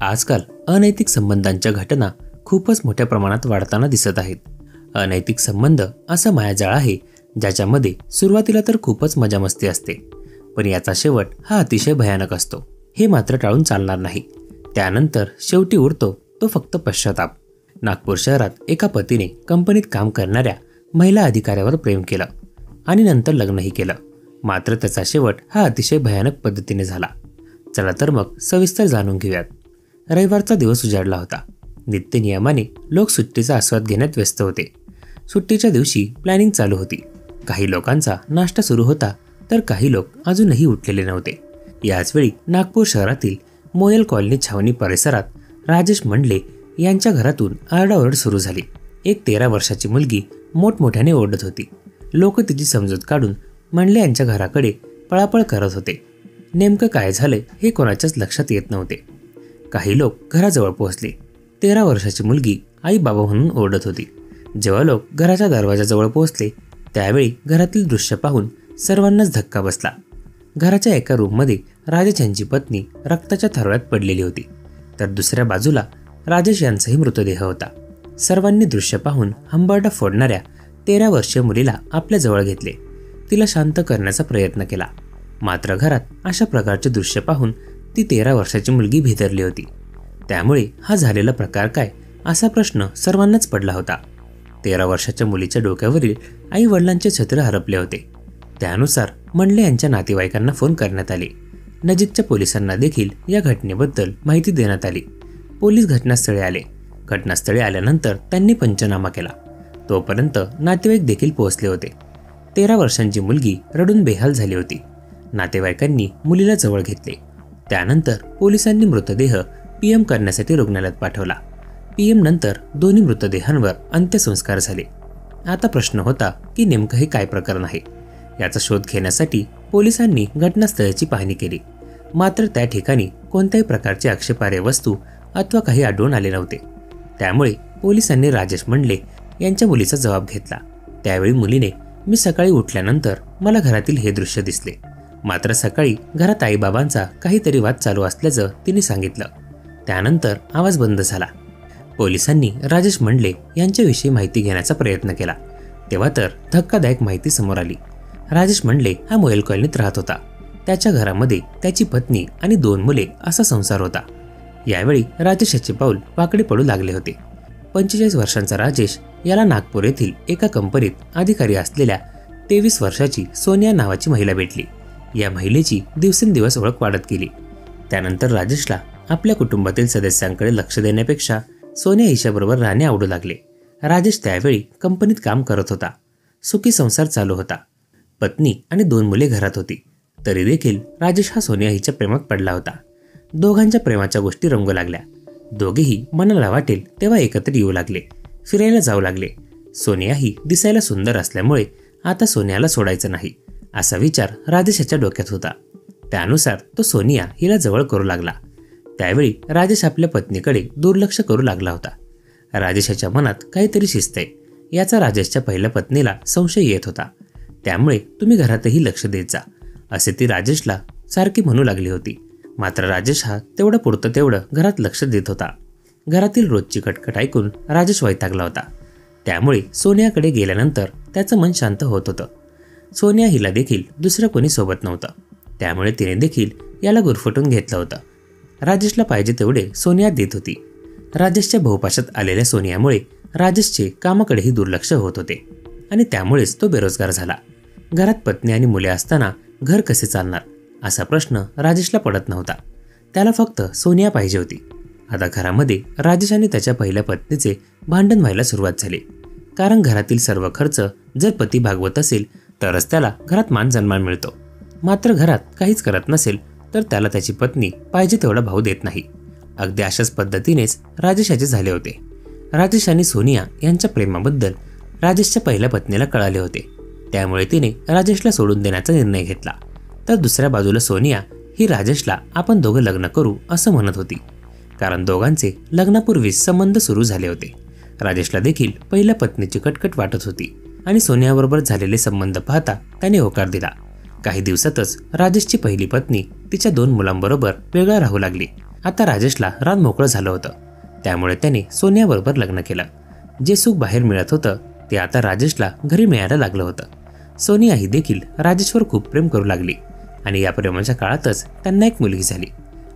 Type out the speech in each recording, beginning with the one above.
आजकाल अनैतिक संबंधांच्या घटना खूपच मोठ्या प्रमाणात वाढताना दिसत आहेत. अनैतिक संबंध असा मायाजाळ आहे ज्याच्यामध्ये सुरुवातीला तर खूपच मजा मस्ती असते, पण याचा शेवट हा अतिशय भयानक असतो. हे मात्र टाळून चालणार नाही. त्यानंतर शेवटी उरतो तो फक्त पश्चाताप. नागपूर शहरात एका पतीने कंपनीत काम करणाऱ्या महिला अधिकाऱ्यावर प्रेम केलं आणि नंतर लग्नही केलं. मात्र त्याचा शेवट हा अतिशय भयानक पद्धतीने झाला. चला तर मग सविस्तर जाणून घेऊयात. रविवारचा दिवस उजाडला होता. नित्य नियमाने लोक सुट्टीचा आस्वाद घेण्यात व्यस्त होते. सुट्टीच्या दिवशी प्लॅनिंग चालू होती. काही लोकांचा नाश्ता सुरू होता तर काही लोक अजूनही उठलेले नव्हते. याचवेळी नागपूर शहरातील मोयल कॉलनी छावणी परिसरात राजेश मंडले यांच्या घरातून आरडाओरड सुरू झाली. एक 13 वर्षाची मुलगी मोठमोठ्याने ओरडत होती. लोक तिची समजूत काढून मंडले यांच्या घराकडे पळापळ करत होते. नेमकं काय झालं हे कोणाच्याच लक्षात येत नव्हते. काही लोक घराजवळ पोहोचले. 13 वर्षाची मुलगी आई बाबा म्हणून ओरडत होती. जेव्हा लोक घराच्या दरवाजाजवळ पोहोचले त्यावेळी घरातील दृश्य पाहून सर्वांनाच धक्का बसला. घराच्या एका रूममध्ये राजेश यांची पत्नी रक्ताच्या थरोळ्यात पडलेली होती, तर दुसऱ्या बाजूला राजेश यांचाही मृतदेह होता. सर्वांनी दृश्य पाहून हंबरडा फोडणाऱ्या 13 वर्षीय मुलीला आपल्या जवळ घेतले. तिला शांत करण्याचा प्रयत्न केला. मात्र घरात अशा प्रकारचे दृश्य पाहून ती 13 वर्षाची मुलगी भेदरली होती. त्यामुळे हा झालेला प्रकार काय असा प्रश्न सर्वांनाच पडला होता. 13 वर्षाच्या मुलीच्या डोक्यावरील आई वडिलांचे छत्र हरपले होते. त्यानुसार मंडले यांच्या नातेवाईकांना फोन करण्यात आले. नजीकच्या पोलिसांना देखील या घटनेबद्दल माहिती देण्यात आली. पोलीस घटनास्थळी आले. घटनास्थळी आल्यानंतर त्यांनी पंचनामा केला. तोपर्यंत नातेवाईक देखील पोहोचले होते. 13 वर्षांची मुलगी रडून बेहाल झाली होती. नातेवाईकांनी मुलीला जवळ घेतले. त्यानंतर पोलिसांनी मृतदेह पीएम करण्यासाठी रुग्णालयात पाठवला. पीएम नंतर दोन्ही मृतदेहांवर अंत्यसंस्कार झाले. आता प्रश्न होता की नेमकं हे काय प्रकरण आहे. याचा शोध घेण्यासाठी पोलिसांनी घटनास्थळाची पाहणी केली. मात्र त्या ठिकाणी कोणत्याही प्रकारची आक्षेपार्ह वस्तू अथवा काही आढळून आले नव्हते. त्यामुळे पोलिसांनी राजेश मंडले यांच्या मुलीचा जबाब घेतला. त्यावेळी मुलीने, मी सकाळी उठल्यानंतर मला घरातील हे दृश्य दिसले. मात्र सकाळी घरात आईबाबांचा काहीतरी वाद चालू असल्याचं तिने सांगितलं. त्यानंतर आवाज बंद झाला. पोलिसांनी राजेश मंडले यांच्याविषयी माहिती घेण्याचा प्रयत्न केला. तेव्हा तर धक्कादायक माहिती समोर आली. राजेश मंडले हा मोयल कॉलनीत राहत होता. त्याच्या घरामध्ये त्याची पत्नी आणि 2 मुले असा संसार होता. यावेळी राजेशाचे पाऊल वाकडे पडू लागले होते. 45 वर्षांचा राजेश याला नागपूर येथील एका कंपनीत अधिकारी असलेल्या 23 वर्षाची सोनिया नावाची महिला भेटली. या महिलेची दिवसेंदिवस ओळख वाढत गेली. त्यानंतर राजेशला आपल्या कुटुंबातील सदस्यांकडे लक्ष देण्यापेक्षा सोनिया हिच्याबरोबर राहणे आवडू लागले. राजेश त्यावेळी कंपनीत काम करत होता. सुखी संसार चालू होता. पत्नी आणि 2 मुले घरात होती. तरी देखील राजेश हा सोनिया हिच्या प्रेमात पडला होता. दोघांच्या प्रेमाच्या गोष्टी रंगू लागल्या. दोघेही मनाला वाटेल तेव्हा एकत्र येऊ लागले. फिरायला जाऊ लागले. सोनिया ही दिसायला सुंदर असल्यामुळे आता सोनियाला सोडायचं नाही असा विचार राजेशाच्या डोक्यात होता. त्यानुसार तो सोनिया हिला जवळ करू लागला. त्यावेळी राजेश आपल्या पत्नीकडे दुर्लक्ष करू लागला होता. राजेशाच्या मनात काहीतरी शिजतंय याचा राजेशच्या पहिल्या पत्नीला संशय येत होता. त्यामुळे तुम्ही घरातही लक्ष देत जा असे ती राजेशला सारखी म्हणू लागली होती. मात्र राजेश हा तेवढं पुरतं तेवढं घरात लक्ष देत होता. घरातील रोजची कटकट ऐकून राजेश वैतागला होता. त्यामुळे सोनियाकडे गेल्यानंतर त्याचं मन शांत होत होतं. सोनिया हिला देखील दुसरं कोणी सोबत नव्हतं. त्यामुळे तिने देखील याला गुरफटून घेतलं होतं. राजेशला पाहिजे तेवढे सोनिया देत होती. राजेशच्या बहुपाशात आलेल्या सोनियामुळे राजेशचे कामाकडेही दुर्लक्ष होत होते आणि त्यामुळेच तो बेरोजगार झाला. घरात पत्नी आणि मुले असताना घर कसे चालणार असा प्रश्न राजेशला पडत नव्हता. त्याला फक्त सोनिया पाहिजे होती. आता घरामध्ये राजेश आणि त्याच्या पहिल्या पत्नीचे भांडण व्हायला सुरुवात झाली. कारण घरातील सर्व खर्च जर पती भागवत असेल तरच त्याला घरात मान सन्मान मिळतो. मात्र घरात काहीच करत नसेल तर त्याला त्याची पत्नी पाहिजे तेवढा भाव देत नाही. अगदी अशाच पद्धतीनेच राजेशाचे झाले होते. राजेश आणि सोनिया यांच्या प्रेमाबद्दल राजेशच्या पहिल्या पत्नीला कळाले होते. त्यामुळे तिने राजेशला सोडून देण्याचा निर्णय घेतला. तर दुसऱ्या बाजूला सोनिया ही राजेशला आपण दोघं लग्न करू असं म्हणत होती. कारण दोघांचे लग्नापूर्वीच संबंध सुरू झाले होते. राजेशला देखील पहिल्या पत्नीची कटकट वाटत होती आणि सोनियाबरोबर झालेले संबंध पाहता त्याने होकार दिला. काही दिवसातच राजेशची पहिली पत्नी तिच्या 2 मुलांबरोबर वेगळा राहू लागली आता राजेशला रान मोकळं झालं होतं, त्यामुळे त्याने सोनियाबरोबर लग्न केलं. जे सुख बाहेर मिळत होतं ते आता राजेशला घरी मिळायला लागलं होतं. सोनिया ही देखील राजेशवर खूप प्रेम करू लागली आणि या प्रेमाच्या काळातच त्यांना एक मुलगी झाली.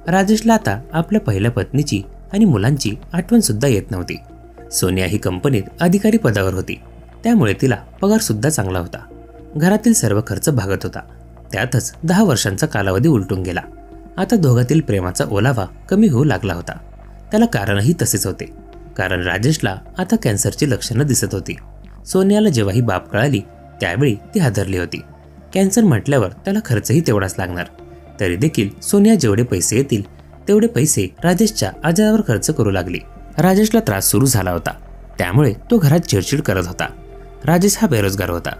राजेशला आता आपल्या पहिल्या पत्नीची आणि मुलांची आठवण सुद्धा येत नव्हती. सोनिया ही कंपनीत अधिकारी पदावर होती, त्यामुळे तिला पगार सुद्धा चांगला होता. घरातील सर्व खर्च भागत होता. त्यातच 10 वर्षांचा कालावधी उलटून गेला. आता दोघातील प्रेमाचा ओलावा कमी होऊ लागला होता. त्याला कारणही तसेच होते, कारण राजेशला आता कॅन्सरची लक्षणं दिसत होती. सोनियाला जेव्हा ही बाब कळाली त्यावेळी ती हादरली होती. कॅन्सर म्हटल्यावर त्याला खर्चही तेवढाच लागणार. तरी देखील सोनिया जेवढे पैसे येतील तेवढे पैसे राजेशच्या आजारावर खर्च करू लागली. राजेशला त्रास सुरू झाला होता, त्यामुळे तो घरात चिडचिड करत होता. राजेश हा बेरोजगार होता.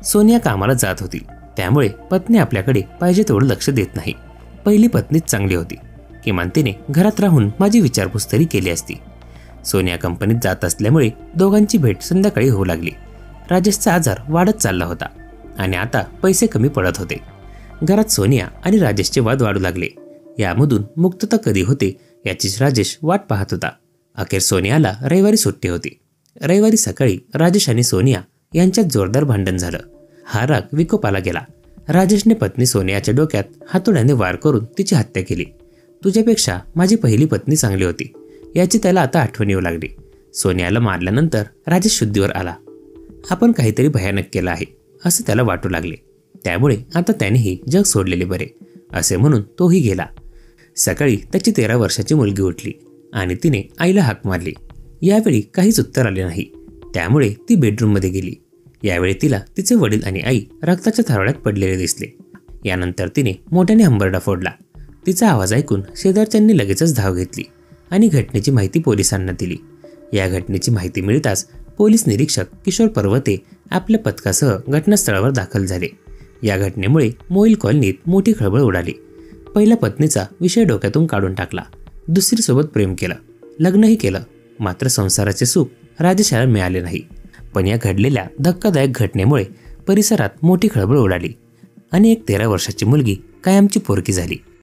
सोनिया कामाला जात होती, त्यामुळे पत्नी आपल्याकडे पाहिजे तेवढं लक्ष देत नाही. पहिली पत्नीच चांगली होती, किमान तिने घरात राहून माझी विचारपूस तरी केली असती. सोनिया कंपनीत जात असल्यामुळे दोघांची भेट संध्याकाळी होऊ लागली. राजेशचा आजार वाढत चालला होता आणि आता पैसे कमी पडत होते. घरात सोनिया आणि राजेशचे वाद वाढू लागले. यामधून मुक्तता कधी होते याचीच राजेश वाट पाहत होता. अखेर सोनियाला रविवारी सुट्टी होती. रविवारी सकाळी राजेश आणि सोनिया यांच्यात जोरदार भांडण झालं. हा राग विकोपाला गेला. राजेशने पत्नी सोनियाच्या डोक्यात हातोड्याने वार करून तिची हत्या केली. तुझ्यापेक्षा माझी पहिली पत्नी चांगली होती याची त्याला आता आठवण येऊ लागली. सोनियाला मारल्यानंतर राजेश शुद्धीवर आला. आपण काहीतरी भयानक केलं आहे असं त्याला वाटू लागले. त्यामुळे आता त्यानेही जग सोडलेले बरे असे म्हणून तोही गेला. सकाळी त्याची 13 वर्षाची मुलगी उठली आणि तिने आईला हाक मारली. यावेळी काहीच उत्तर आले नाही, त्यामुळे ती बेडरूममध्ये गेली. यावेळी तिला तिचे वडील आणि आई रक्ताच्या थारोळ्यात पडलेले दिसले. यानंतर तिने मोठ्याने हंबरडा फोडला. तिचा आवाज ऐकून शेजारच्यांनी लगेचच धाव घेतली आणि घटनेची माहिती पोलिसांना दिली. या घटनेची माहिती मिळताच पोलीस निरीक्षक किशोर पर्वते आपल्या पथकासह घटनास्थळावर दाखल झाले. या घटनेमुळे मोईल कॉलनीत मोठी खळबळ उडाली. पहिल्या पत्नीचा विषय डोक्यातून काढून टाकला. दुसरीसोबत प्रेम केलं, लग्नही केलं, मात्र संसाराचे सुख राजेशाला मिळाले नाही. पण या घडलेल्या धक्कादायक घटनेमुळे परिसरात मोठी खळबळ उडाली आणि एक 13 वर्षाची मुलगी कायमची पोरकी झाली.